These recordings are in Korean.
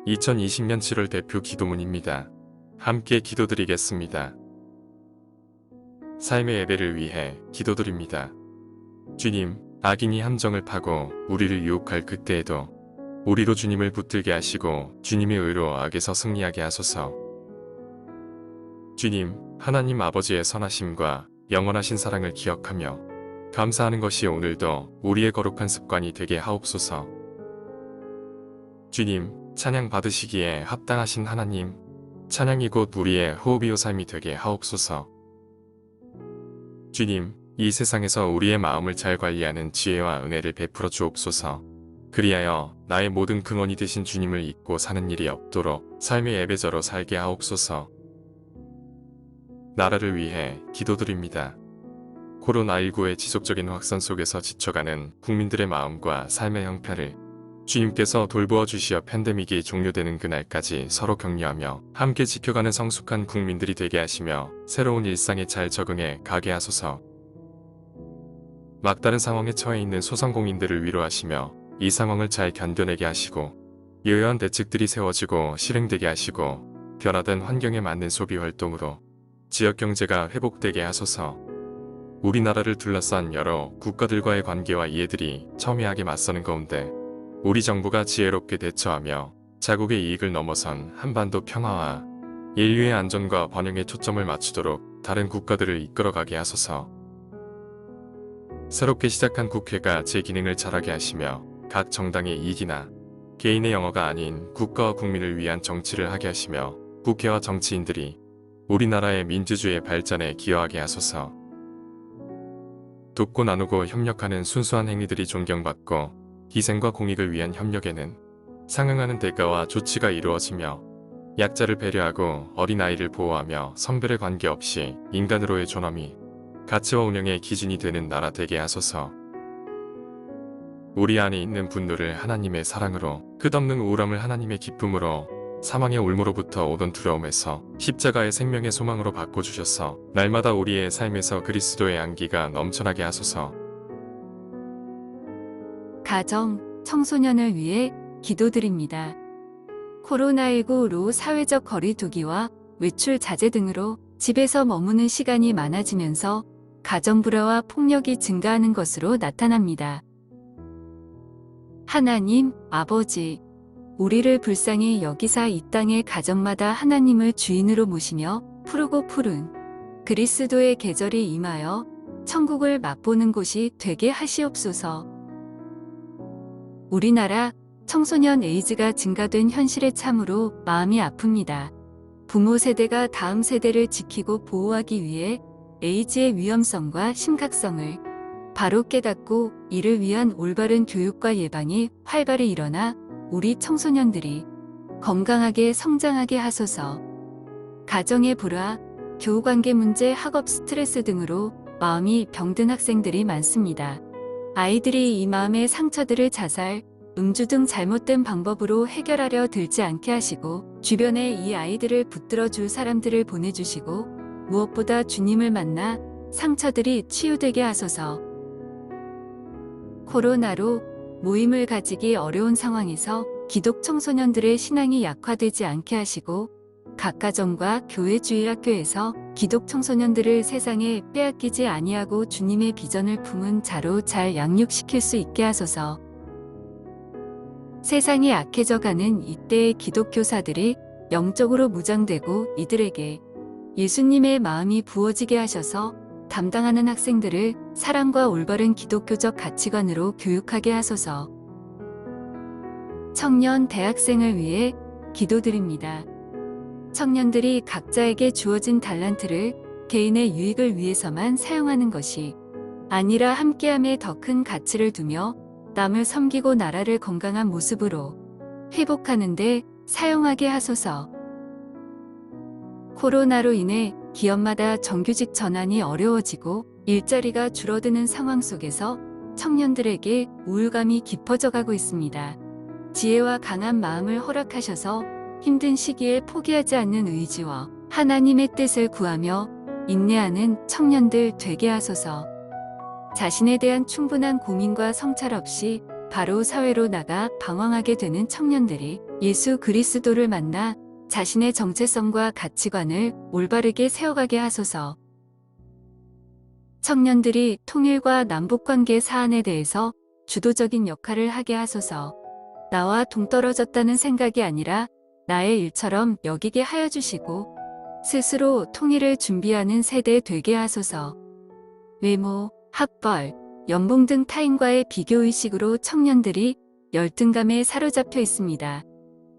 2020년 7월 대표 기도문입니다. 함께 기도드리겠습니다. 삶의 예배를 위해 기도드립니다. 주님, 악인이 함정을 파고 우리를 유혹할 그때에도 우리로 주님을 붙들게 하시고 주님의 의로 악에서 승리하게 하소서. 주님, 하나님 아버지의 선하심과 영원하신 사랑을 기억하며 감사하는 것이 오늘도 우리의 거룩한 습관이 되게 하옵소서. 주님, 찬양 받으시기에 합당하신 하나님, 찬양이 곧 우리의 호흡이요 삶이 되게 하옵소서. 주님, 이 세상에서 우리의 마음을 잘 관리하는 지혜와 은혜를 베풀어 주옵소서. 그리하여 나의 모든 근원이 되신 주님을 잊고 사는 일이 없도록 삶의 예배자로 살게 하옵소서. 나라를 위해 기도드립니다. 코로나19의 지속적인 확산 속에서 지쳐가는 국민들의 마음과 삶의 형편을 주님께서 돌보아 주시어 팬데믹이 종료되는 그날까지 서로 격려하며 함께 지켜가는 성숙한 국민들이 되게 하시며 새로운 일상에 잘 적응해 가게 하소서. 막다른 상황에 처해 있는 소상공인들을 위로하시며 이 상황을 잘 견뎌내게 하시고 유효한 대책들이 세워지고 실행되게 하시고 변화된 환경에 맞는 소비 활동으로 지역 경제가 회복되게 하소서. 우리나라를 둘러싼 여러 국가들과의 관계와 이해들이 첨예하게 맞서는 가운데 우리 정부가 지혜롭게 대처하며 자국의 이익을 넘어선 한반도 평화와 인류의 안전과 번영에 초점을 맞추도록 다른 국가들을 이끌어가게 하소서. 새롭게 시작한 국회가 제 기능을 잘하게 하시며 각 정당의 이익이나 개인의 영어가 아닌 국가와 국민을 위한 정치를 하게 하시며 국회와 정치인들이 우리나라의 민주주의 발전에 기여하게 하소서. 돕고 나누고 협력하는 순수한 행위들이 존경받고 희생과 공익을 위한 협력에는 상응하는 대가와 조치가 이루어지며 약자를 배려하고 어린아이를 보호하며 성별에 관계없이 인간으로의 존엄이 가치와 운영의 기준이 되는 나라 되게 하소서. 우리 안에 있는 분노를 하나님의 사랑으로, 끝없는 우울함을 하나님의 기쁨으로, 사망의 올무로부터 오던 두려움에서 십자가의 생명의 소망으로 바꿔주셔서 날마다 우리의 삶에서 그리스도의 향기가 넘쳐나게 하소서. 가정, 청소년을 위해 기도드립니다. 코로나19로 사회적 거리두기와 외출 자제 등으로 집에서 머무는 시간이 많아지면서 가정 불화와 폭력이 증가하는 것으로 나타납니다. 하나님, 아버지, 우리를 불쌍히 여기사 이 땅의 가정마다 하나님을 주인으로 모시며 푸르고 푸른 그리스도의 계절이 임하여 천국을 맛보는 곳이 되게 하시옵소서. 우리나라 청소년 에이즈가 증가된 현실에 참으로 마음이 아픕니다. 부모 세대가 다음 세대를 지키고 보호하기 위해 에이즈의 위험성과 심각성을 바로 깨닫고 이를 위한 올바른 교육과 예방이 활발히 일어나 우리 청소년들이 건강하게 성장하게 하소서. 가정의 불화, 교우관계 문제, 학업 스트레스 등으로 마음이 병든 학생들이 많습니다. 아이들이 이 마음의 상처들을 자살, 음주 등 잘못된 방법으로 해결하려 들지 않게 하시고 주변에 이 아이들을 붙들어 줄 사람들을 보내주시고 무엇보다 주님을 만나 상처들이 치유되게 하소서. 코로나로 모임을 가지기 어려운 상황에서 기독 청소년들의 신앙이 약화되지 않게 하시고 각 가정과 교회 주일학교에서 기독 청소년들을 세상에 빼앗기지 아니하고 주님의 비전을 품은 자로 잘 양육시킬 수 있게 하소서. 세상이 악해져가는 이때의 기독교사들이 영적으로 무장되고 이들에게 예수님의 마음이 부어지게 하셔서 담당하는 학생들을 사랑과 올바른 기독교적 가치관으로 교육하게 하소서. 청년 대학생을 위해 기도드립니다. 청년들이 각자에게 주어진 달란트를 개인의 유익을 위해서만 사용하는 것이 아니라 함께함에 더 큰 가치를 두며 남을 섬기고 나라를 건강한 모습으로 회복하는 데 사용하게 하소서. 코로나로 인해 기업마다 정규직 전환이 어려워지고 일자리가 줄어드는 상황 속에서 청년들에게 우울감이 깊어져 가고 있습니다. 지혜와 강한 마음을 허락하셔서 힘든 시기에 포기하지 않는 의지와 하나님의 뜻을 구하며 인내하는 청년들 되게 하소서. 자신에 대한 충분한 고민과 성찰 없이 바로 사회로 나가 방황하게 되는 청년들이 예수 그리스도를 만나 자신의 정체성과 가치관을 올바르게 세워가게 하소서. 청년들이 통일과 남북관계 사안에 대해서 주도적인 역할을 하게 하소서. 나와 동떨어졌다는 생각이 아니라 나의 일처럼 여기게 하여 주시고 스스로 통일을 준비하는 세대 되게 하소서. 외모, 학벌, 연봉 등 타인과의 비교의식으로 청년들이 열등감에 사로잡혀 있습니다.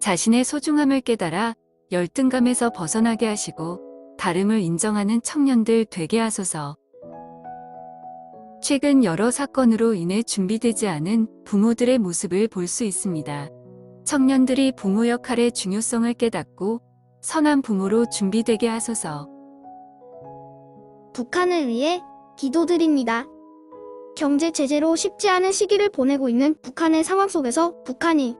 자신의 소중함을 깨달아 열등감에서 벗어나게 하시고 다름을 인정하는 청년들 되게 하소서. 최근 여러 사건으로 인해 준비되지 않은 부모들의 모습을 볼 수 있습니다. 청년들이 부모 역할의 중요성을 깨닫고 선한 부모로 준비되게 하소서. 북한을 위해 기도드립니다. 경제 제재로 쉽지 않은 시기를 보내고 있는 북한의 상황 속에서 북한이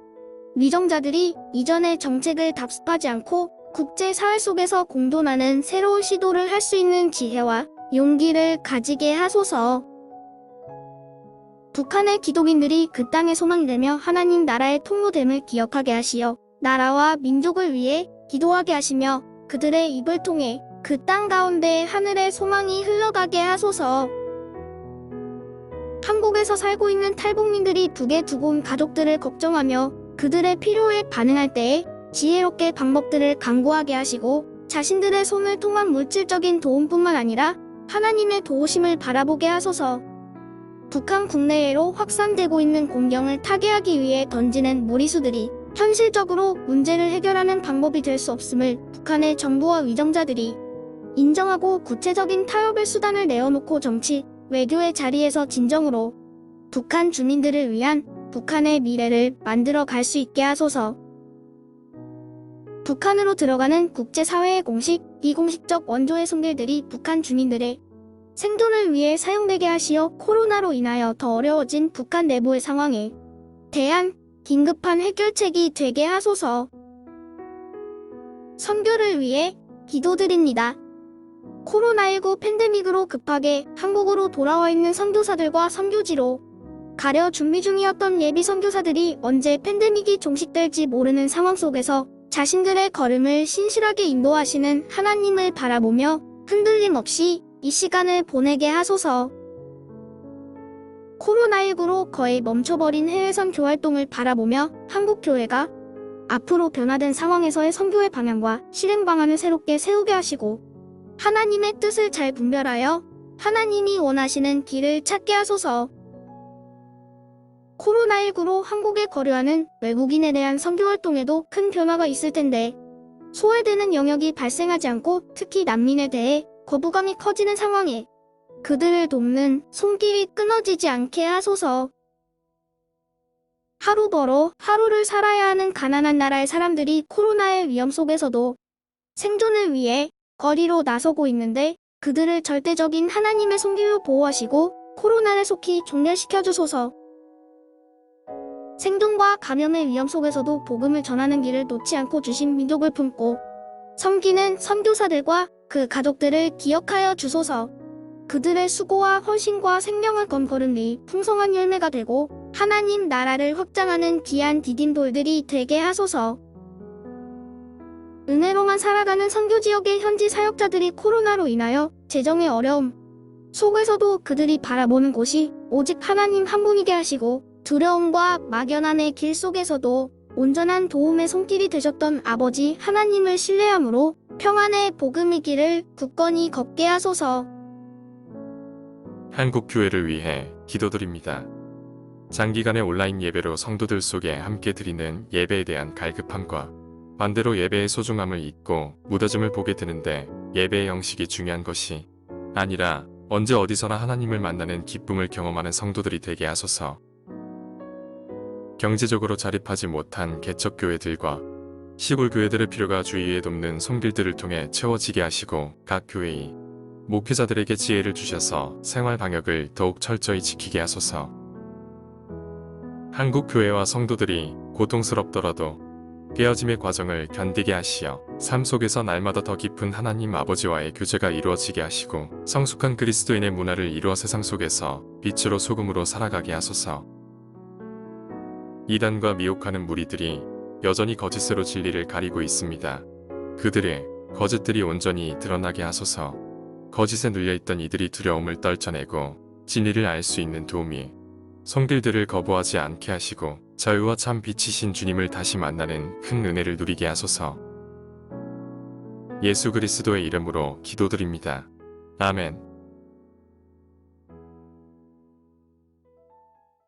위정자들이 이전의 정책을 답습하지 않고 국제사회 속에서 공존하는 새로운 시도를 할 수 있는 지혜와 용기를 가지게 하소서. 북한의 기독인들이 그 땅의 소망이 되며 하나님 나라의 통로됨을 기억하게 하시어 나라와 민족을 위해 기도하게 하시며 그들의 입을 통해 그 땅 가운데 하늘의 소망이 흘러가게 하소서. 한국에서 살고 있는 탈북민들이 북에 두고 온 가족들을 걱정하며 그들의 필요에 반응할 때에 지혜롭게 방법들을 강구하게 하시고 자신들의 손을 통한 물질적인 도움뿐만 아니라 하나님의 도우심을 바라보게 하소서. 북한 국내외로 확산되고 있는 공경을 타개하기 위해 던지는 무리수들이 현실적으로 문제를 해결하는 방법이 될 수 없음을 북한의 정부와 위정자들이 인정하고 구체적인 타협의 수단을 내어놓고 정치, 외교의 자리에서 진정으로 북한 주민들을 위한 북한의 미래를 만들어 갈 수 있게 하소서. 북한으로 들어가는 국제사회의 공식, 비공식적 원조의 손길들이 북한 주민들의 생존을 위해 사용되게 하시어 코로나로 인하여 더 어려워진 북한 내부의 상황에 대한 긴급한 해결책이 되게 하소서. 선교를 위해 기도드립니다. 코로나19 팬데믹으로 급하게 한국으로 돌아와 있는 선교사들과 선교지로 가려 준비 중이었던 예비 선교사들이 언제 팬데믹이 종식될지 모르는 상황 속에서 자신들의 걸음을 신실하게 인도하시는 하나님을 바라보며 흔들림 없이 이 시간을 보내게 하소서. 코로나19로 거의 멈춰버린 해외 선교 활동을 바라보며 한국 교회가 앞으로 변화된 상황에서의 선교의 방향과 실행 방안을 새롭게 세우게 하시고 하나님의 뜻을 잘 분별하여 하나님이 원하시는 길을 찾게 하소서. 코로나19로 한국에 거류하는 외국인에 대한 선교 활동에도 큰 변화가 있을 텐데 소외되는 영역이 발생하지 않고 특히 난민에 대해 거부감이 커지는 상황에 그들을 돕는 손길이 끊어지지 않게 하소서. 하루 벌어 하루를 살아야 하는 가난한 나라의 사람들이 코로나의 위험 속에서도 생존을 위해 거리로 나서고 있는데 그들을 절대적인 하나님의 손길로 보호하시고 코로나를 속히 종렬시켜 주소서. 생존과 감염의 위험 속에서도 복음을 전하는 길을 놓지 않고 주신 민족을 품고 섬기는 선교사들과 그 가족들을 기억하여 주소서. 그들의 수고와 헌신과 생명을 건 걸음이 풍성한 열매가 되고 하나님 나라를 확장하는 귀한 디딤돌들이 되게 하소서. 은혜로만 살아가는 선교지역의 현지 사역자들이 코로나로 인하여 재정의 어려움 속에서도 그들이 바라보는 곳이 오직 하나님 한 분이게 하시고 두려움과 막연함의 길 속에서도 온전한 도움의 손길이 되셨던 아버지 하나님을 신뢰함으로 평안의 복음의 길을 굳건히 걷게 하소서. 한국 교회를 위해 기도드립니다. 장기간의 온라인 예배로 성도들 속에 함께 드리는 예배에 대한 갈급함과 반대로 예배의 소중함을 잊고 무뎌짐을 보게 되는데 예배의 형식이 중요한 것이 아니라 언제 어디서나 하나님을 만나는 기쁨을 경험하는 성도들이 되게 하소서. 경제적으로 자립하지 못한 개척교회들과 시골 교회들의 필요가 주위에 돕는 손길들을 통해 채워지게 하시고 각 교회의 목회자들에게 지혜를 주셔서 생활 방역을 더욱 철저히 지키게 하소서. 한국 교회와 성도들이 고통스럽더라도 깨어짐의 과정을 견디게 하시어 삶 속에서 날마다 더 깊은 하나님 아버지와의 교제가 이루어지게 하시고 성숙한 그리스도인의 문화를 이루어 세상 속에서 빛으로 소금으로 살아가게 하소서. 이단과 미혹하는 무리들이 여전히 거짓으로 진리를 가리고 있습니다. 그들의 거짓들이 온전히 드러나게 하소서. 거짓에 눌려있던 이들이 두려움을 떨쳐내고 진리를 알 수 있는 도움이 손길들을 거부하지 않게 하시고 자유와 참 빛이신 주님을 다시 만나는 큰 은혜를 누리게 하소서. 예수 그리스도의 이름으로 기도드립니다. 아멘.